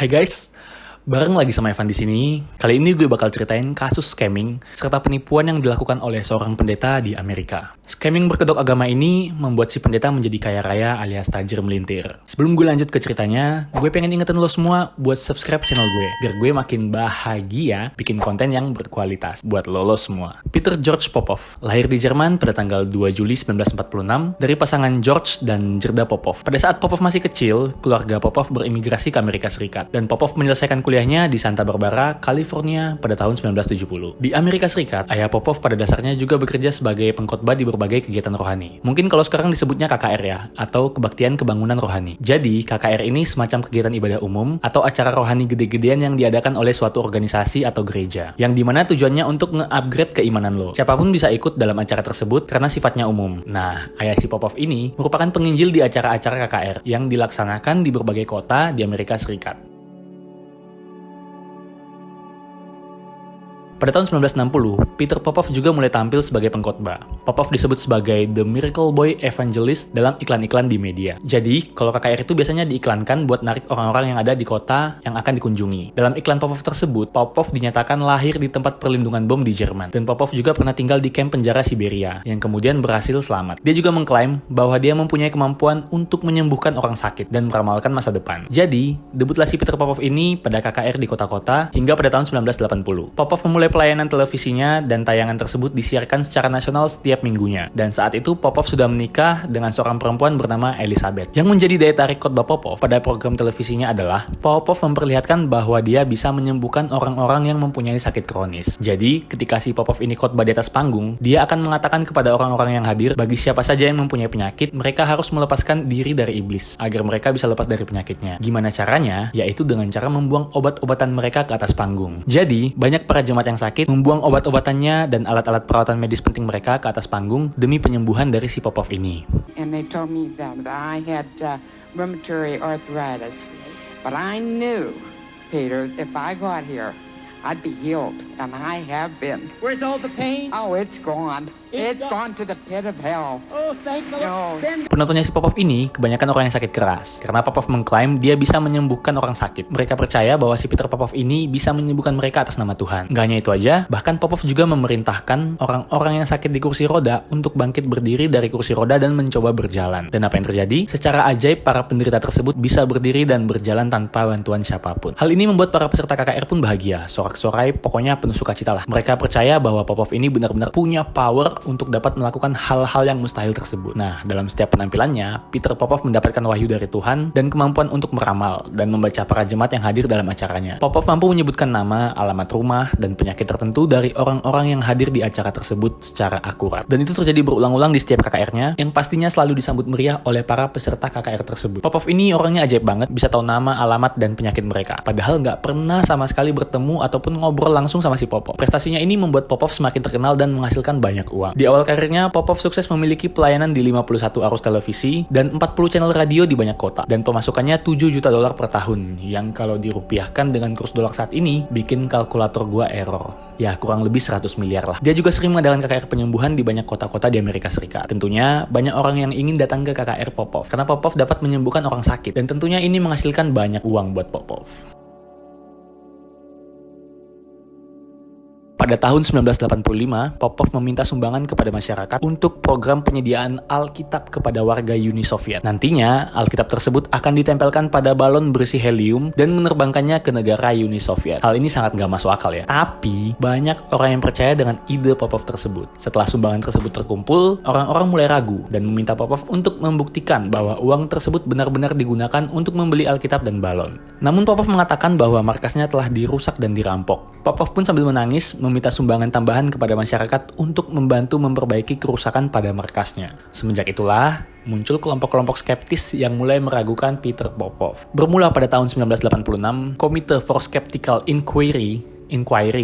Hai guys, bareng lagi sama Evan di sini. Kali ini gue bakal ceritain kasus scamming serta penipuan yang dilakukan oleh seorang pendeta di Amerika. Scamming berkedok agama ini membuat si pendeta menjadi kaya raya alias tajir melintir. Sebelum gue lanjut ke ceritanya, gue pengen ingetin lo semua buat subscribe channel gue biar gue makin bahagia bikin konten yang berkualitas buat lo semua. Peter George Popov lahir di Jerman pada tanggal 2 Juli 1946 dari pasangan George dan Gerda Popov. Pada saat Popov masih kecil, keluarga Popov berimigrasi ke Amerika Serikat dan Popov menyelesaikan kuliahnya di Santa Barbara, California pada tahun 1970. Di Amerika Serikat, ayah Popov pada dasarnya juga bekerja sebagai pengkhotbah di berbagai kegiatan rohani. Mungkin kalau sekarang disebutnya KKR ya, atau Kebaktian Kebangunan Rohani. Jadi, KKR ini semacam kegiatan ibadah umum atau acara rohani gede-gedean yang diadakan oleh suatu organisasi atau gereja, yang dimana tujuannya untuk nge-upgrade keimanan lo. Siapapun bisa ikut dalam acara tersebut karena sifatnya umum. Nah, ayah si Popov ini merupakan penginjil di acara-acara KKR yang dilaksanakan di berbagai kota di Amerika Serikat. Pada tahun 1960, Peter Popov juga mulai tampil sebagai pengkhotbah. Popov disebut sebagai The Miracle Boy Evangelist dalam iklan-iklan di media. Jadi, kalau KKR itu biasanya diiklankan buat narik orang-orang yang ada di kota yang akan dikunjungi. Dalam iklan Popov tersebut, Popov dinyatakan lahir di tempat perlindungan bom di Jerman. Dan Popov juga pernah tinggal di kamp penjara Siberia, yang kemudian berhasil selamat. Dia juga mengklaim bahwa dia mempunyai kemampuan untuk menyembuhkan orang sakit dan meramalkan masa depan. Jadi, debutlah si Peter Popov ini pada KKR di kota-kota hingga pada tahun 1980. Popov memulai pelayanan televisinya dan tayangan tersebut disiarkan secara nasional setiap minggunya. Dan saat itu Popov sudah menikah dengan seorang perempuan bernama Elizabeth. Yang menjadi daya tarik khotbah Popov pada program televisinya adalah Popov memperlihatkan bahwa dia bisa menyembuhkan orang-orang yang mempunyai sakit kronis. Jadi, ketika si Popov ini khotbah di atas panggung, dia akan mengatakan kepada orang-orang yang hadir, bagi siapa saja yang mempunyai penyakit, mereka harus melepaskan diri dari iblis agar mereka bisa lepas dari penyakitnya. Gimana caranya? Yaitu dengan cara membuang obat-obatan mereka ke atas panggung. Jadi, banyak para jemaat yang sakit membuang obat-obatannya dan alat-alat perawatan medis penting mereka ke atas panggung demi penyembuhan dari si Popov ini. And they told me that I had rheumatoid arthritis. But I knew, Peter, if I got here, I'd be healed, and I have been. Where's all the pain? Oh, it's gone. It's gone to the pit of hell. Oh, thank the Lord. Penontonnya si Popov ini kebanyakan orang yang sakit keras, karena Popov mengklaim dia bisa menyembuhkan orang sakit. Mereka percaya bahwa si Peter Popov ini bisa menyembuhkan mereka atas nama Tuhan. Gak hanya itu aja, bahkan Popov juga memerintahkan orang-orang yang sakit di kursi roda untuk bangkit berdiri dari kursi roda dan mencoba berjalan. Dan apa yang terjadi? Secara ajaib, para penderita tersebut bisa berdiri dan berjalan tanpa bantuan siapapun. Hal ini membuat para peserta KKR pun bahagia, sorak-sorai, pokoknya penuh sukacita lah. Mereka percaya bahwa Popov ini benar-benar punya power untuk dapat melakukan hal-hal yang mustahil tersebut. Nah, dalam setiap penampilannya, Peter Popov mendapatkan wahyu dari Tuhan dan kemampuan untuk meramal dan membaca para jemaat yang hadir dalam acaranya. Popov mampu menyebutkan nama, alamat rumah, dan penyakit tertentu dari orang-orang yang hadir di acara tersebut secara akurat. Dan itu terjadi berulang-ulang di setiap KKR-nya, yang pastinya selalu disambut meriah oleh para peserta KKR tersebut. Popov ini orangnya ajaib banget, bisa tahu nama, alamat, dan penyakit mereka. Padahal nggak pernah sama sekali bertemu ataupun ngobrol langsung sama si Popov. Prestasinya ini membuat Popov semakin terkenal dan menghasilkan banyak uang. Di awal karirnya, Popov sukses memiliki pelayanan di 51 arus televisi dan 40 channel radio di banyak kota. Dan pemasukannya $7 juta per tahun, yang kalau dirupiahkan dengan kurs dolar saat ini, bikin kalkulator gua error. Ya, kurang lebih 100 miliar lah. Dia juga sering mengadakan KKR penyembuhan di banyak kota-kota di Amerika Serikat. Tentunya, banyak orang yang ingin datang ke KKR Popov, karena Popov dapat menyembuhkan orang sakit. Dan tentunya ini menghasilkan banyak uang buat Popov. Pada tahun 1985, Popov meminta sumbangan kepada masyarakat untuk program penyediaan Alkitab kepada warga Uni Soviet. Nantinya, Alkitab tersebut akan ditempelkan pada balon berisi helium dan menerbangkannya ke negara Uni Soviet. Hal ini sangat gak masuk akal ya. Tapi, banyak orang yang percaya dengan ide Popov tersebut. Setelah sumbangan tersebut terkumpul, orang-orang mulai ragu dan meminta Popov untuk membuktikan bahwa uang tersebut benar-benar digunakan untuk membeli Alkitab dan balon. Namun Popov mengatakan bahwa markasnya telah dirusak dan dirampok. Popov pun sambil menangis meminta sumbangan tambahan kepada masyarakat untuk membantu memperbaiki kerusakan pada markasnya. Semenjak itulah, muncul kelompok-kelompok skeptis yang mulai meragukan Peter Popov. Bermula pada tahun 1986, Committee for Skeptical Inquiry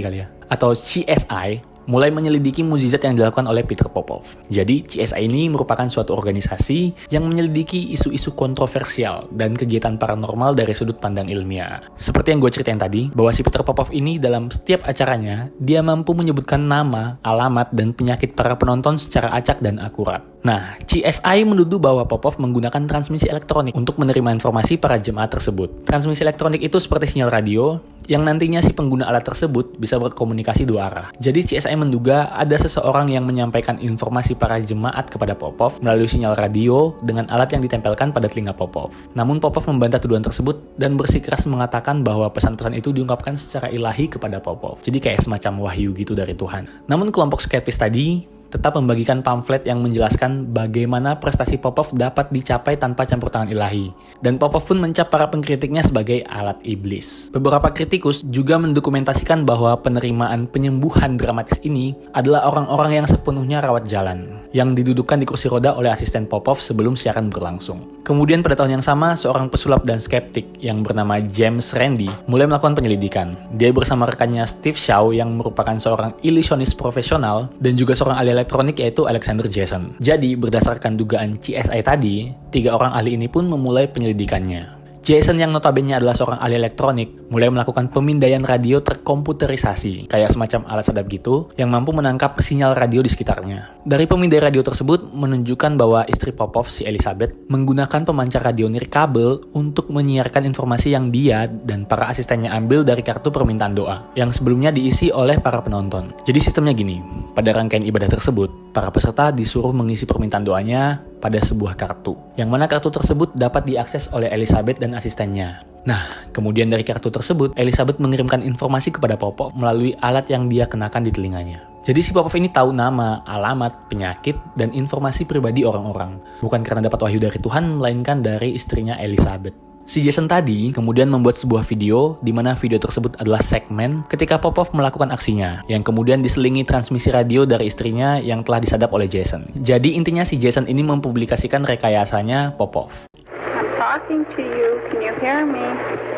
kali ya, atau CSI, mulai menyelidiki mukjizat yang dilakukan oleh Peter Popov. Jadi, CSI ini merupakan suatu organisasi yang menyelidiki isu-isu kontroversial dan kegiatan paranormal dari sudut pandang ilmiah. Seperti yang gue ceritain tadi, bahwa si Peter Popov ini dalam setiap acaranya, dia mampu menyebutkan nama, alamat, dan penyakit para penonton secara acak dan akurat. Nah, CSI menuduh bahwa Popov menggunakan transmisi elektronik untuk menerima informasi para jemaat tersebut. Transmisi elektronik itu seperti sinyal radio, yang nantinya si pengguna alat tersebut bisa berkomunikasi dua arah. Jadi CSI menduga ada seseorang yang menyampaikan informasi para jemaat kepada Popov melalui sinyal radio dengan alat yang ditempelkan pada telinga Popov. Namun Popov membantah tuduhan tersebut dan bersikeras mengatakan bahwa pesan-pesan itu diungkapkan secara ilahi kepada Popov. Jadi kayak semacam wahyu gitu dari Tuhan. Namun kelompok skeptis tadi tetap membagikan pamflet yang menjelaskan bagaimana prestasi Popov dapat dicapai tanpa campur tangan ilahi. Dan Popov pun mencap para pengkritiknya sebagai alat iblis. Beberapa kritikus juga mendokumentasikan bahwa penerimaan penyembuhan dramatis ini adalah orang-orang yang sepenuhnya rawat jalan, yang didudukan di kursi roda oleh asisten Popov sebelum siaran berlangsung. Kemudian pada tahun yang sama, seorang pesulap dan skeptik yang bernama James Randi mulai melakukan penyelidikan. Dia bersama rekannya Steve Shaw yang merupakan seorang ilusionis profesional dan juga seorang ahli elektronik yaitu Alexander Jason. Jadi, berdasarkan dugaan CSI tadi, 3 orang ahli ini pun memulai penyelidikannya. Jason yang notabene adalah seorang ahli elektronik mulai melakukan pemindaian radio terkomputerisasi, kayak semacam alat sadap gitu, yang mampu menangkap sinyal radio di sekitarnya. Dari pemindai radio tersebut menunjukkan bahwa istri Popov, si Elizabeth, menggunakan pemancar radio nirkabel untuk menyiarkan informasi yang dia dan para asistennya ambil dari kartu permintaan doa, yang sebelumnya diisi oleh para penonton. Jadi sistemnya gini, pada rangkaian ibadah tersebut, para peserta disuruh mengisi permintaan doanya pada sebuah kartu, yang mana kartu tersebut dapat diakses oleh Elizabeth dan asistennya. Nah, kemudian dari kartu tersebut, Elizabeth mengirimkan informasi kepada Popov melalui alat yang dia kenakan di telinganya. Jadi si Popov ini tahu nama, alamat, penyakit, dan informasi pribadi orang-orang. Bukan karena dapat wahyu dari Tuhan, melainkan dari istrinya Elizabeth. Si Jason tadi kemudian membuat sebuah video di mana video tersebut adalah segmen ketika Popov melakukan aksinya yang kemudian diselingi transmisi radio dari istrinya yang telah disadap oleh Jason. Jadi intinya si Jason ini mempublikasikan rekayasanya Popov. I'm talking to you. Can you hear me?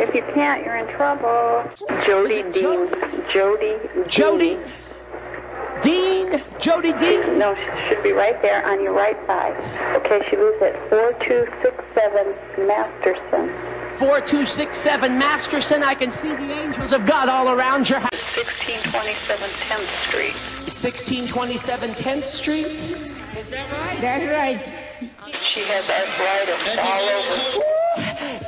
If you can't, you're in trouble. Jody Dean. Jody Dean. Jody Dean? No, she should be right there on your right side. Okay, she lives at 4267 Masterson. 4267 Masterson. I can see the angels of God all around your house. 1627 10th Street. 1627 10th Street? Is that right? That's right. She has arthritis all over.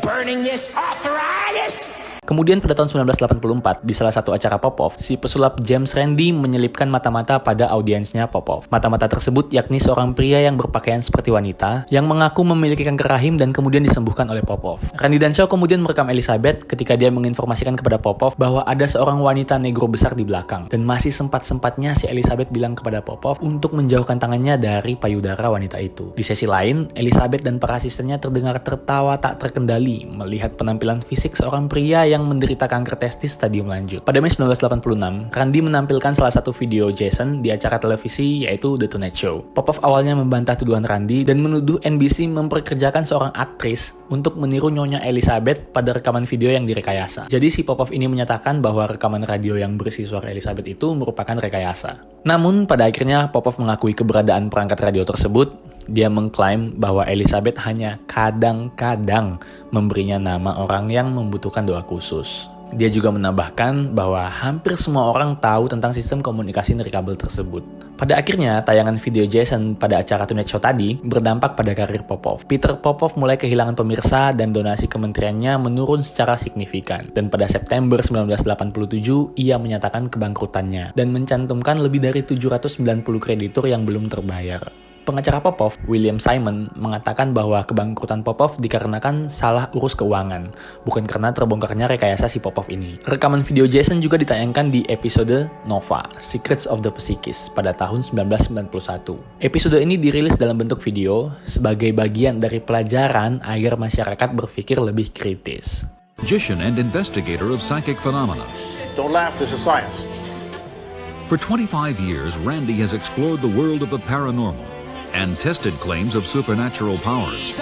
Burning this arthritis! Kemudian pada tahun 1984, di salah satu acara Popov, si pesulap James Randi menyelipkan mata-mata pada audiensnya Popov. Mata-mata tersebut yakni seorang pria yang berpakaian seperti wanita, yang mengaku memiliki kanker rahim dan kemudian disembuhkan oleh Popov. Randi dan Shaw kemudian merekam Elizabeth ketika dia menginformasikan kepada Popov bahwa ada seorang wanita negro besar di belakang. Dan masih sempat-sempatnya si Elizabeth bilang kepada Popov untuk menjauhkan tangannya dari payudara wanita itu. Di sesi lain, Elizabeth dan para asistennya terdengar tertawa tak terkendali melihat penampilan fisik seorang pria yang menderita kanker testis stadium lanjut. Pada Mei 1986, Randi menampilkan salah satu video Jason di acara televisi yaitu The Tonight Show. Popov awalnya membantah tuduhan Randi dan menuduh NBC memperkerjakan seorang aktris untuk meniru Nyonya Elizabeth pada rekaman video yang direkayasa. Jadi si Popov ini menyatakan bahwa rekaman radio yang berisi suara Elizabeth itu merupakan rekayasa. Namun pada akhirnya Popov mengakui keberadaan perangkat radio tersebut. Dia mengklaim bahwa Elizabeth hanya kadang-kadang memberinya nama orang yang membutuhkan doa khusus. Dia juga menambahkan bahwa hampir semua orang tahu tentang sistem komunikasi nirkabel tersebut. Pada akhirnya, tayangan video Jason pada acara Tonight Show tadi berdampak pada karir Popov. Peter Popov mulai kehilangan pemirsa dan donasi kementeriannya menurun secara signifikan. Dan pada September 1987, ia menyatakan kebangkrutannya dan mencantumkan lebih dari 790 kreditur yang belum terbayar. Pengacara Popov, William Simon, mengatakan bahwa kebangkrutan Popov dikarenakan salah urus keuangan, bukan karena terbongkarnya rekayasa si Popov ini. Rekaman video Jason juga ditayangkan di episode Nova, Secrets of the Psychics pada tahun 1991. Episode ini dirilis dalam bentuk video sebagai bagian dari pelajaran agar masyarakat berpikir lebih kritis. Magician and investigator of psychic phenomena. Don't laugh, this is science. For 25 years, Randy has explored the world of the paranormal and tested claims of supernatural powers.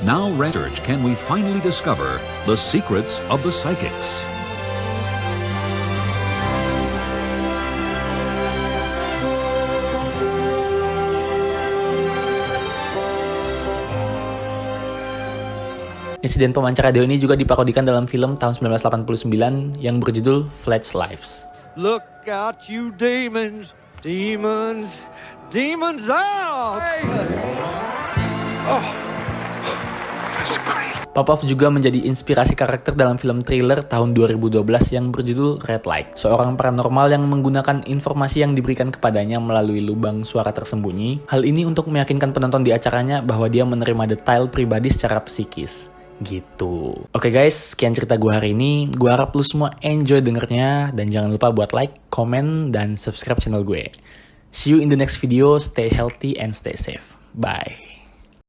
Now, research, can we finally discover the secrets of the psychics? Insiden pemancar radio ini juga diparodikan dalam film tahun 1989 yang berjudul Fledged Lives. Look out, you demons, demons, demons out! Popov juga menjadi inspirasi karakter dalam film thriller tahun 2012 yang berjudul Red Light. Seorang paranormal yang menggunakan informasi yang diberikan kepadanya melalui lubang suara tersembunyi. Hal ini untuk meyakinkan penonton di acaranya bahwa dia menerima detail pribadi secara psikis. Gitu. Oke guys, sekian cerita gue hari ini. Gue harap lu semua enjoy dengernya. Dan jangan lupa buat like, komen, dan subscribe channel gue. See you in the next video. Stay healthy and stay safe. Bye.